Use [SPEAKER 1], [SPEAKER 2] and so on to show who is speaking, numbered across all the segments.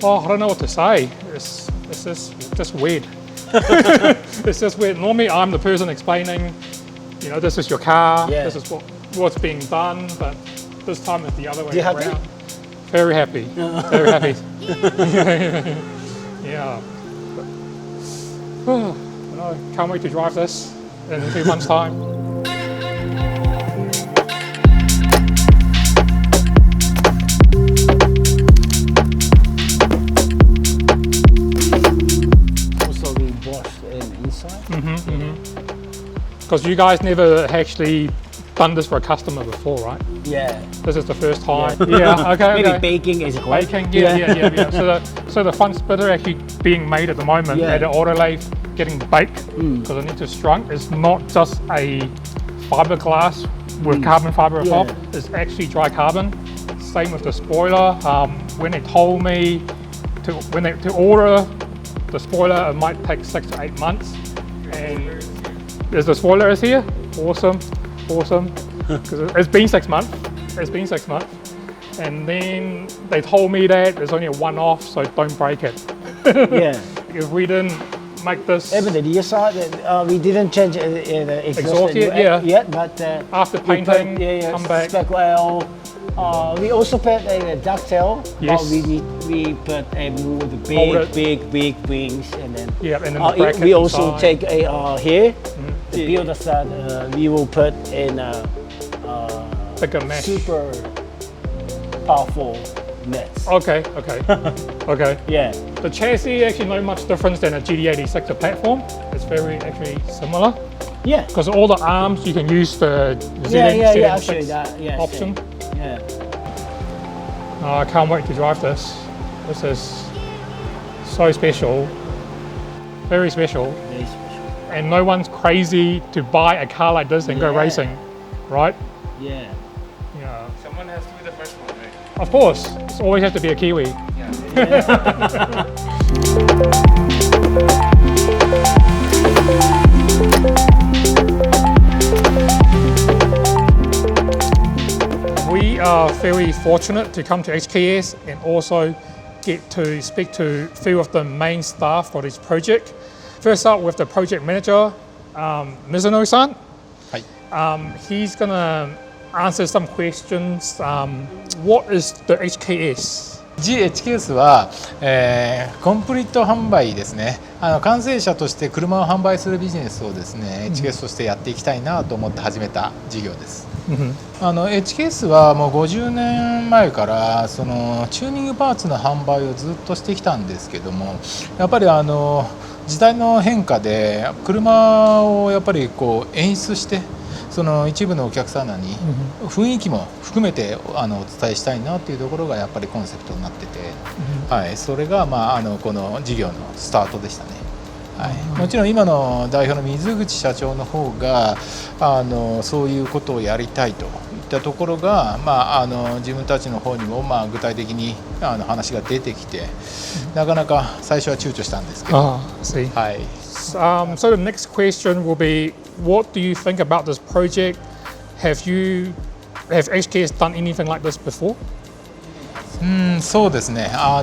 [SPEAKER 1] Oh, I don't know what to say. It's just weird. It's just weird. Normally, I'm the person explaining. You know, this is your car.
[SPEAKER 2] Yeah.
[SPEAKER 1] This is what's being done. But this time it's the other way
[SPEAKER 2] You
[SPEAKER 1] around.
[SPEAKER 2] happy?
[SPEAKER 1] Very happy. Very happy. Yeah. But, I can't wait to drive this in 2 months' time.
[SPEAKER 2] Also, we washed inside.
[SPEAKER 1] Because you guys never actually done this for a customer before, right?
[SPEAKER 2] Yeah.
[SPEAKER 1] This is the first time. Yeah. Okay.
[SPEAKER 2] Maybe
[SPEAKER 1] Okay.
[SPEAKER 2] baking is great.
[SPEAKER 1] Baking. Yeah. So the front splitter actually being made at the moment at the autolathe, getting baked because it needs to shrunk. It's not just a fiberglass with carbon fiber on top. It's actually dry carbon. Same with the spoiler. When they told me to order the spoiler, it might take 6 to 8 months. And there's the spoiler is here. Awesome. Because it's been 6 months. And then they told me that it's only a one-off, so don't break it.
[SPEAKER 2] Yeah.
[SPEAKER 1] If we didn't make this
[SPEAKER 2] Even the rear side, we didn't change the exhaust yet, but
[SPEAKER 1] after painting, come back.
[SPEAKER 2] Spec well. We also put a ducktail,
[SPEAKER 1] Yes.
[SPEAKER 2] but we put a more big wings, and then
[SPEAKER 1] And then the bracket
[SPEAKER 2] we also
[SPEAKER 1] inside.
[SPEAKER 2] take a here to build us that we will put in a
[SPEAKER 1] Bigger mesh.
[SPEAKER 2] super powerful nets.
[SPEAKER 1] Okay.
[SPEAKER 2] Yeah.
[SPEAKER 1] The chassis actually not much difference than a GD86 platform. It's very actually similar
[SPEAKER 2] Yeah.
[SPEAKER 1] because all the arms you can use the
[SPEAKER 2] Yeah. Actually, that
[SPEAKER 1] option.
[SPEAKER 2] Yeah.
[SPEAKER 1] I can't wait to drive this. This is so special, very special.
[SPEAKER 2] Very special.
[SPEAKER 1] And no one's crazy to buy a car like this and go racing, right?
[SPEAKER 2] Yeah.
[SPEAKER 1] Yeah.
[SPEAKER 3] Someone has to be the first one, right?
[SPEAKER 1] Of course, it always has to be a Kiwi. We are very fortunate to come to HKS and also get to speak to a few of the main staff for this project. First up with the project manager, Mizuno-san. He's going to answer some questions. What is the HKS?
[SPEAKER 4] HKS は、コンプリート販売ですね。完成車として車を販売するビジネスをですね、HKS としてやっていきたいなと思って始めた事業です。HKS はもう50年前からそのチューニングパーツの販売をずっとしてきたんですけども、やっぱり時代の変化で車をやっぱりこう演出してその一部のお客様に雰囲気も含めてお伝えしたいなというところがやっぱりコンセプトになってて、はい、それがこの事業のスタートでしたね。はい、もちろん今の代表の水口社長の方がそういうことをやりたいといったところが、自分たちの方にも具体的に話が出てきて、なかなか最初は躊躇したんですけど、はい。
[SPEAKER 1] So the next question will be, what do you think about this project? Have HKS done anything like this before?
[SPEAKER 4] そうですね、今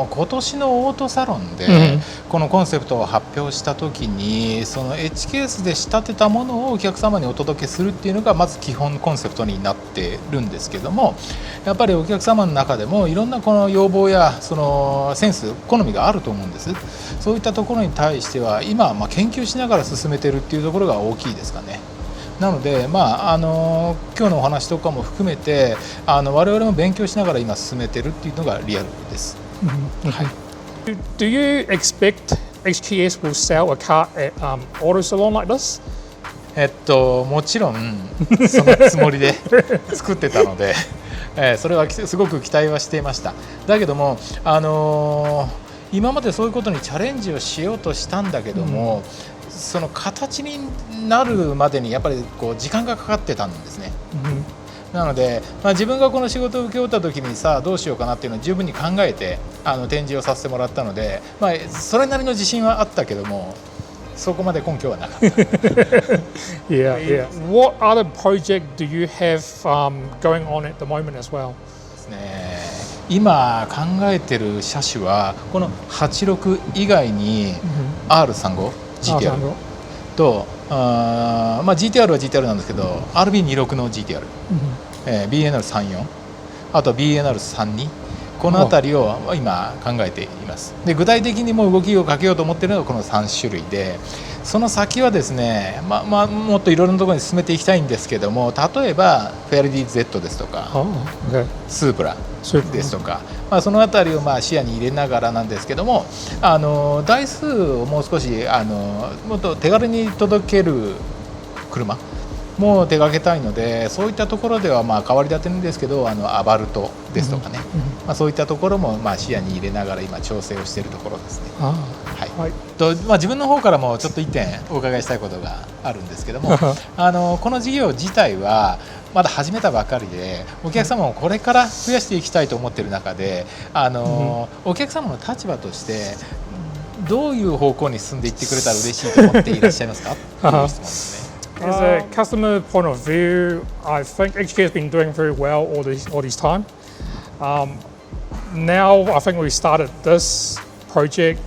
[SPEAKER 4] 年のオートサロンでこのコンセプトを発表した時にその HKS で仕立てたものをお客様にお届けするっていうのがまず基本コンセプトになってるんですけども、やっぱりお客様の中でもいろんなこの要望やそのセンス好みがあると思うんです。そういったところに対しては今研究しながら進めてるっていうところが大きいですかね。なので、今日のお話とかも含めて我々も勉強しながら今進めてるっていうのがリアルです。はい。
[SPEAKER 1] Do you expect HKS will sell a car at auto salon like this?
[SPEAKER 4] もちろんそのつもりで作ってたので、それはすごく期待はしていました。だけども今までそういうことにチャレンジをしようとしたんだけども、その形になるまでにやっぱりこう時間がかかってたんですね。なので、自分がこの仕事を請け負った時にさあどうしようかなっていうのを十分に考えて展示をさせてもらったので、それなりの自信はあったけどもそこまで根拠はなかった。
[SPEAKER 1] Yeah. What other project do you have going on at the moment as well?
[SPEAKER 4] ですね。今考えてる車種はこの86以外に R35 GTR とGTR は GTR なんですけど RB26 の GTR、BNR34 あと BNR32この辺りを今考えています。で具体的にも動きをかけようと思っているのはこの3種類で、その先はですね、もっといろいろなところに進めていきたいんですけども、例えばフェアリディ Z ですとか、スープラですとか、その辺りを視野に入れながらなんですけども、台数をもう少しもっと手軽に届ける車も手掛けたいので、そういったところでは変わり立てですけどアバルトですとかね、そういったところも視野に入れながら今調整をしているところですね。自分の方からもちょっと1点お伺いしたいことがあるんですけどもこの事業自体はまだ始めたばかりで、お客様もこれから増やしていきたいと思っている中でお客様の立場としてどういう方向に進んでいってくれたら嬉しいと思っていらっしゃいますかという質問ですね。
[SPEAKER 1] As a customer point of view, I think HK has been doing very well all this time. Now I think we started this project.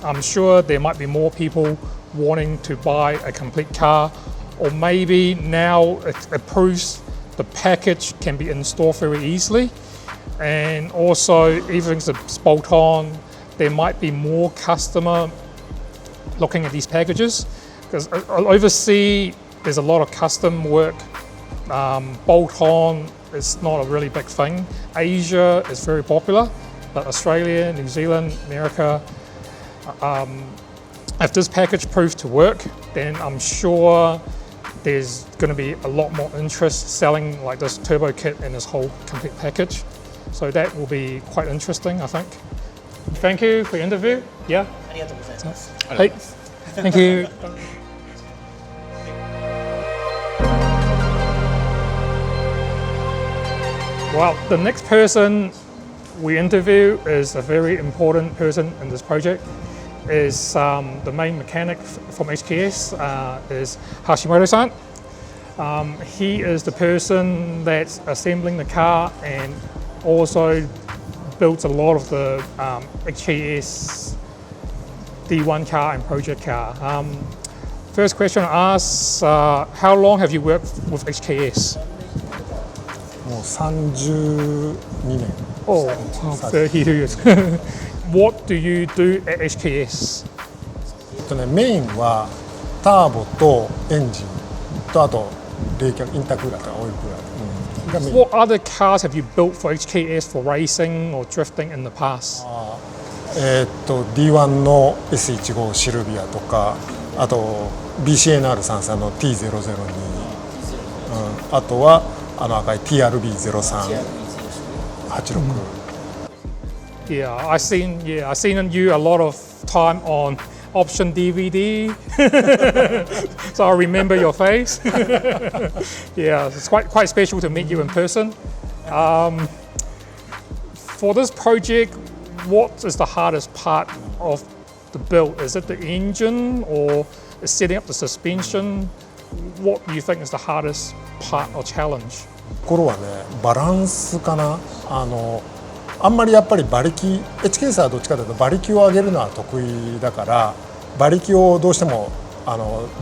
[SPEAKER 1] I'm sure there might be more people wanting to buy a complete car, or maybe now it proves the package can be installed very easily, and also even if it's bolt on, there might be more customer looking at these packages because overseas there's a lot of custom work. Bolt on is not a really big thing. Asia is very popular, but Australia, New Zealand, America, if this package proves to work, then I'm sure there's going to be a lot more interest selling like this turbo kit and this whole complete package. So that will be quite interesting, I think. Thank you for the interview. Yeah.
[SPEAKER 2] ありがとうございます。
[SPEAKER 1] はい。Thank you. Well, the next person we interview is a very important person in this project. Is the main mechanic from HKS is Hashimoto-san. He is the person that's assembling the car and also builds a lot of the HKS D1 car and project car. First question I ask, how long have you worked with HKS?
[SPEAKER 5] もう32年。
[SPEAKER 1] Oh, 30 years. What do you do at HKS?
[SPEAKER 5] メインはターボとエンジンとあと冷却インタークーラーとかオイルクーラー、
[SPEAKER 1] What other cars have you built for HKS for racing or drifting in the past?
[SPEAKER 5] D1 の S15 シルビアとか、あと BCNR33 の T002、あとは赤い TRB0386。Yeah,
[SPEAKER 1] I've seen you a lot of time on option DVD, so I remember your face. Yeah, it's quite special to meet you in person. For this project, what is the hardest part of the build? Is it the engine or setting up the suspension? What do you think is the hardest part or challenge?
[SPEAKER 5] ところはね、バランスかな。あんまりやっぱり馬力 HKS はどっちかというと馬力を上げるのは得意だから馬力をどうしても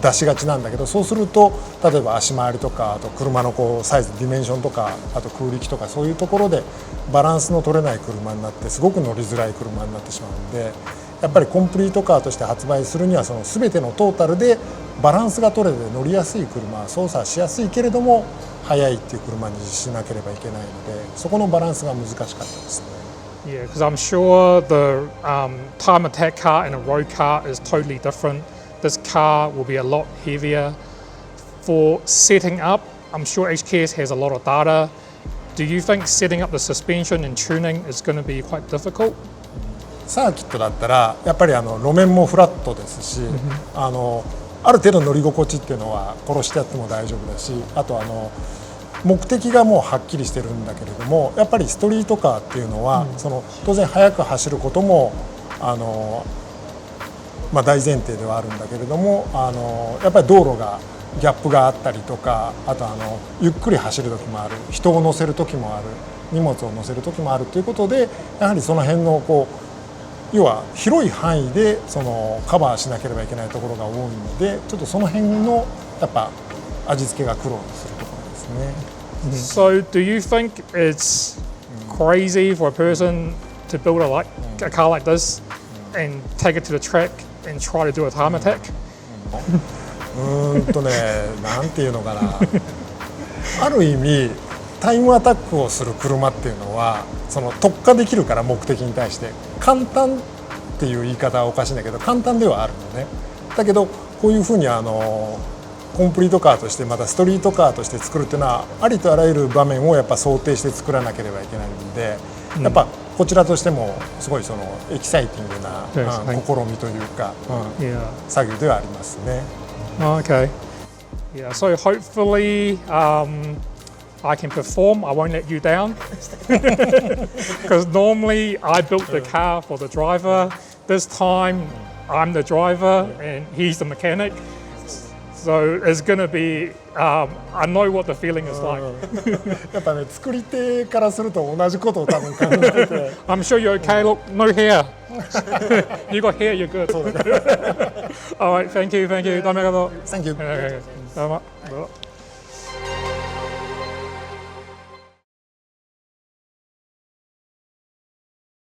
[SPEAKER 5] 出しがちなんだけど、そうすると例えば足回りとかあと車のサイズディメンションとかあと空力とかそういうところでバランスの取れない車になってすごく乗りづらい車になってしまうので、やっぱりコンプリートカーとして発売するにはその全てのトータルでバランスが取れて乗りやすい車、操作しやすいけれども速いっていう車にしなければいけないので、そこのバランスが難しかったですね。
[SPEAKER 1] Yeah, because I'm sure the time attack car and a road car is totally different. This car will be a lot heavier. For setting up, I'm sure HKS has a lot of data. Do you think setting up the suspension and tuning is going to be quite difficult?
[SPEAKER 5] サーキットだったらやっぱり路面もフラットですし、ある程度乗り心地っていうのは殺してやっても大丈夫だし、あと目的がもうはっきりしてるんだけれども、やっぱりストリートカーっていうのは、当然速く走ることも大前提ではあるんだけれども、やっぱり道路がギャップがあったりとか、あとゆっくり走る時もある、人を乗せる時もある、荷物を乗せる時もあるということで、やはりその辺の要は広い範囲でカバーしなければいけないところが多いので、ちょっとその辺のやっぱ味付けが苦労するところですね。
[SPEAKER 1] So, do you think it's crazy for a person to build a car like this and take it to the track and try to do a time attack?
[SPEAKER 5] なんていうのかなある意味タイムアタックをする車っていうのは特化できるから、目的に対して簡単っていう言い方はおかしいんだけど、簡単ではあるのね。だけどこういうふうにコンプリートカーとして、またストリートカーとして作るっていうのは、ありとあらゆる場面をやっぱ想定して作らなければいけないので、やっぱこちらとしてもすごいエキサイティングな試みというか、作業ではありますね。
[SPEAKER 1] Okay. Yeah, so hopefully I can perform. I won't let you down. Because normally I built the car for the driver. This time I'm the driver and he's the mechanic. So it's going to be, I know what the feeling is like.
[SPEAKER 5] やっぱね、作り手からすると同じことを多分考えて。
[SPEAKER 1] I'm sure you're okay. Look, no hair. You got hair, you're good. All right, thank you. どうもありがとう。
[SPEAKER 5] Thank you.
[SPEAKER 1] どうも。